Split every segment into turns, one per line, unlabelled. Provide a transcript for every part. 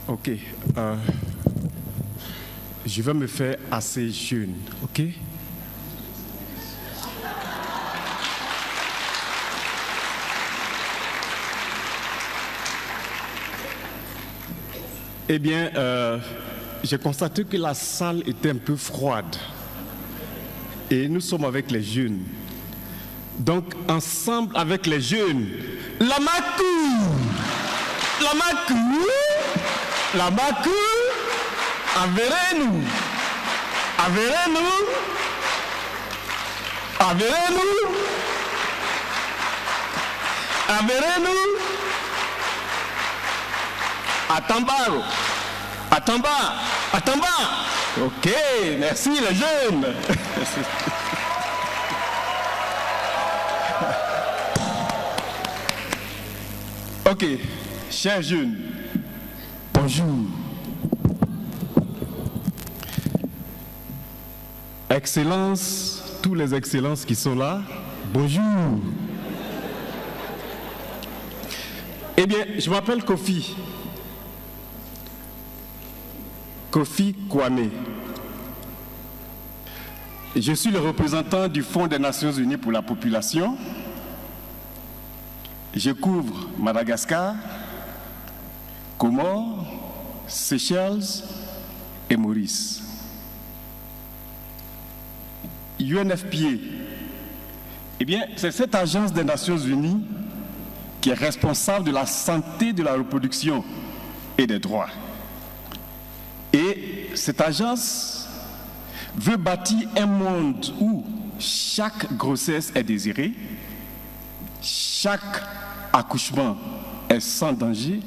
Ok. Je vais me faire assez jeune, ok? Eh bien, j'ai constaté que la salle était un peu froide. Et nous sommes avec les jeunes. Donc, ensemble avec les jeunes, la Macou! La Macou! La Macou! Averez-nous! Averez-nous! Averez-nous! Averez-nous! Atambaro! Atamba! Atamba! Ok, merci les jeunes! Ok, chers jeunes, bonjour. Excellences, tous les excellences qui sont là, bonjour. Eh bien, je m'appelle Kofi. Kofi Kwame. Je suis le représentant du Fonds des Nations Unies pour la population. Je couvre Madagascar, Comores, Seychelles et Maurice. UNFPA, eh bien, c'est cette agence des Nations Unies qui est responsable de la santé de la reproduction et des droits. Et cette agence veut bâtir un monde où chaque grossesse est désirée, chaque accouchement est sans danger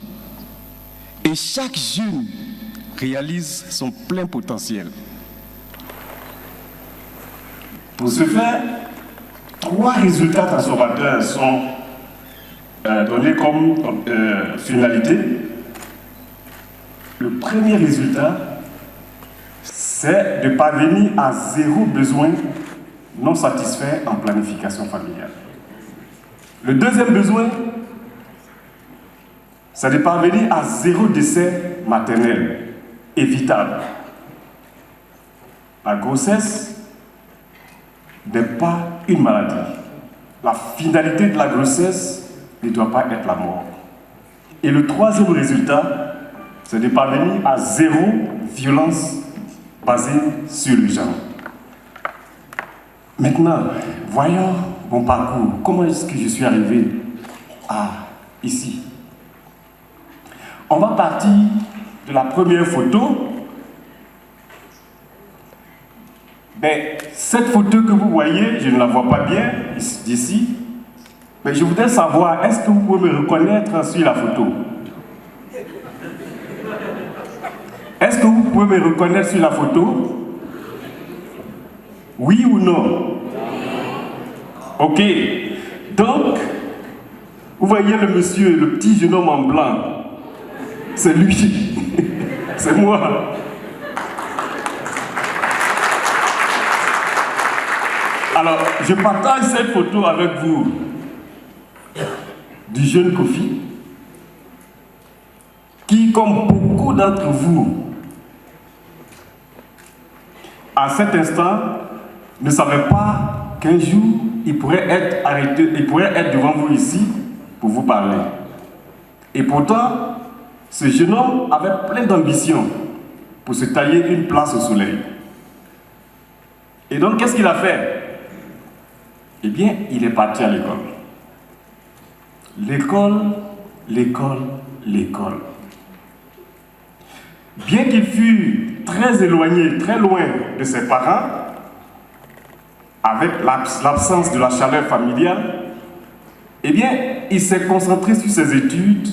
et chaque jeune réalise son plein potentiel.
Pour ce faire, 3 résultats transformateurs sont donnés comme finalité. Le premier résultat, c'est de parvenir à 0 besoin non satisfait en planification familiale. Le deuxième besoin, c'est de parvenir à 0 décès maternel évitable. La grossesse n'est pas une maladie. La finalité de la grossesse ne doit pas être la mort. Et le troisième résultat, c'est de parvenir à 0 violence basée sur le genre. Maintenant, voyons mon parcours. Comment est-ce que je suis arrivé ici? On va partir de la première photo. Mais cette photo que vous voyez, je ne la vois pas bien d'ici. Mais je voudrais savoir, est-ce que vous pouvez me reconnaître sur la photo? Est-ce que vous pouvez me reconnaître sur la photo? Oui ou non? Ok. Donc, vous voyez le monsieur, le petit jeune homme en blanc. C'est lui. C'est moi. Alors, je partage cette photo avec vous du jeune Kofi qui, comme beaucoup d'entre vous, à cet instant, ne savait pas qu'un jour, il pourrait être arrêté, il pourrait être devant vous ici pour vous parler. Et pourtant, ce jeune homme avait plein d'ambition pour se tailler une place au soleil. Et donc, qu'est-ce qu'il a fait? Eh bien, il est parti à l'école. L'école, l'école, l'école. Bien qu'il fût très éloigné, très loin de ses parents, avec l'absence de la chaleur familiale, eh bien, il s'est concentré sur ses études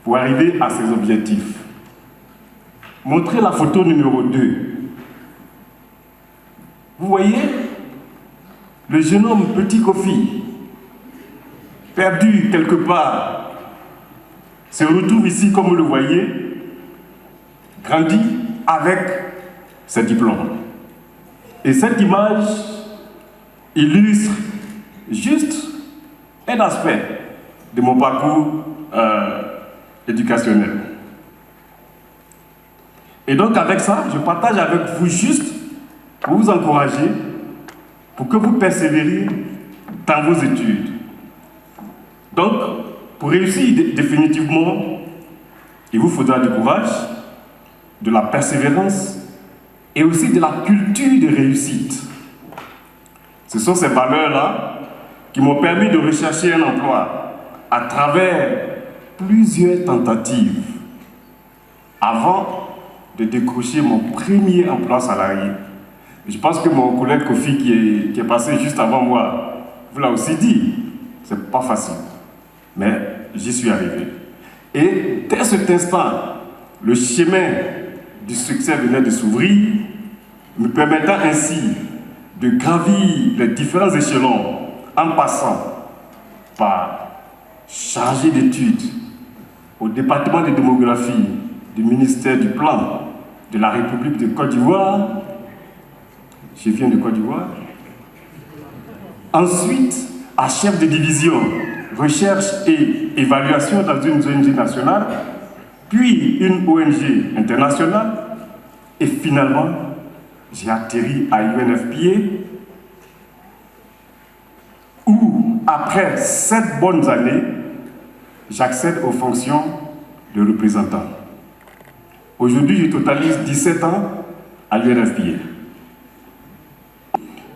pour arriver à ses objectifs. Montrez la photo numéro 2. Vous voyez, le jeune homme petit Kofi, perdu quelque part, se retrouve ici, comme vous le voyez, grandi avec ses diplômes. Et cette image illustre juste un aspect de mon parcours éducationnel. Et donc avec ça, je partage avec vous juste pour vous encourager, pour que vous persévériez dans vos études. Donc, pour réussir définitivement, il vous faudra du courage, de la persévérance et aussi de la culture de réussite. Ce sont ces valeurs-là qui m'ont permis de rechercher un emploi à travers plusieurs tentatives avant de décrocher mon premier emploi salarié. Je pense que mon collègue Kofi qui est passé juste avant moi vous l'a aussi dit, c'est pas facile, mais j'y suis arrivé. Et dès cet instant, le chemin du succès venait de s'ouvrir, me permettant ainsi de gravir les différents échelons en passant par chargé d'études au département de démographie du ministère du Plan de la République de Côte d'Ivoire. Je viens de Côte d'Ivoire. Ensuite, à chef de division recherche et évaluation dans une ONG nationale, puis une ONG internationale, et finalement, j'ai atterri à UNFPA, où, après 7 bonnes années, j'accède aux fonctions de représentant. Aujourd'hui, je totalise 17 ans à l'UNFPA.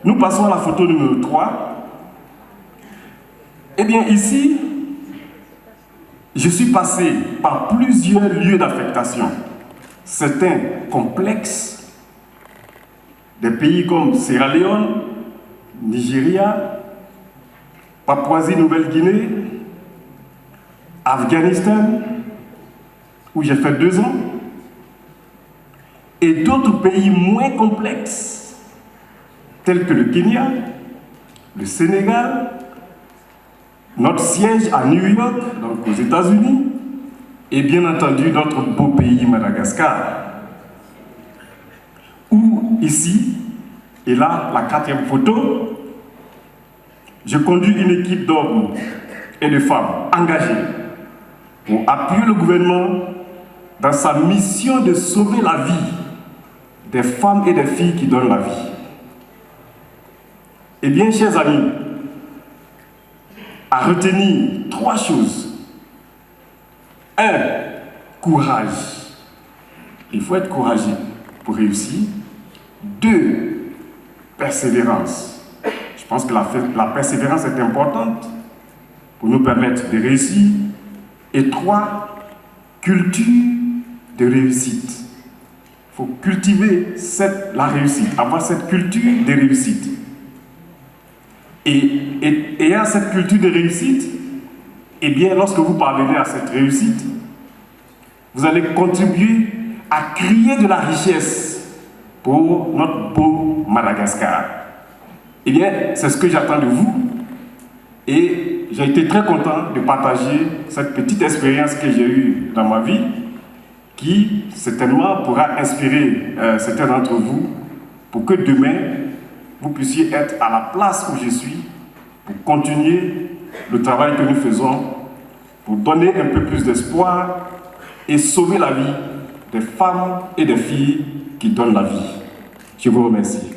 Nous passons à la photo numéro 3. Eh bien, ici, je suis passé par plusieurs lieux d'affectation. Certains complexes, des pays comme Sierra Leone, Nigeria, Papouasie-Nouvelle-Guinée, Afghanistan, où j'ai fait 2 ans, et d'autres pays moins complexes, tels que le Kenya, le Sénégal, notre siège à New York, donc aux États-Unis, et bien entendu notre beau pays Madagascar, où ici, et là, la 4e photo, je conduis une équipe d'hommes et de femmes engagés pour appuyer le gouvernement dans sa mission de sauver la vie des femmes et des filles qui donnent la vie. Eh bien, chers amis, à retenir 3 choses. 1. Courage. Il faut être courageux pour réussir. 2. Persévérance. Je pense que la persévérance est importante pour nous permettre de réussir. Et 3. Culture de réussite. Il faut cultiver la réussite, avoir cette culture de réussite. Et ayant cette culture de réussite, eh bien, lorsque vous parvenez à cette réussite, vous allez contribuer à créer de la richesse pour notre beau Madagascar. Eh bien, c'est ce que j'attends de vous. Et j'ai été très content de partager cette petite expérience que j'ai eue dans ma vie, qui certainement pourra inspirer certains d'entre vous pour que demain, vous puissiez être à la place où je suis pour continuer le travail que nous faisons, pour donner un peu plus d'espoir et sauver la vie des femmes et des filles qui donnent la vie. Je vous remercie.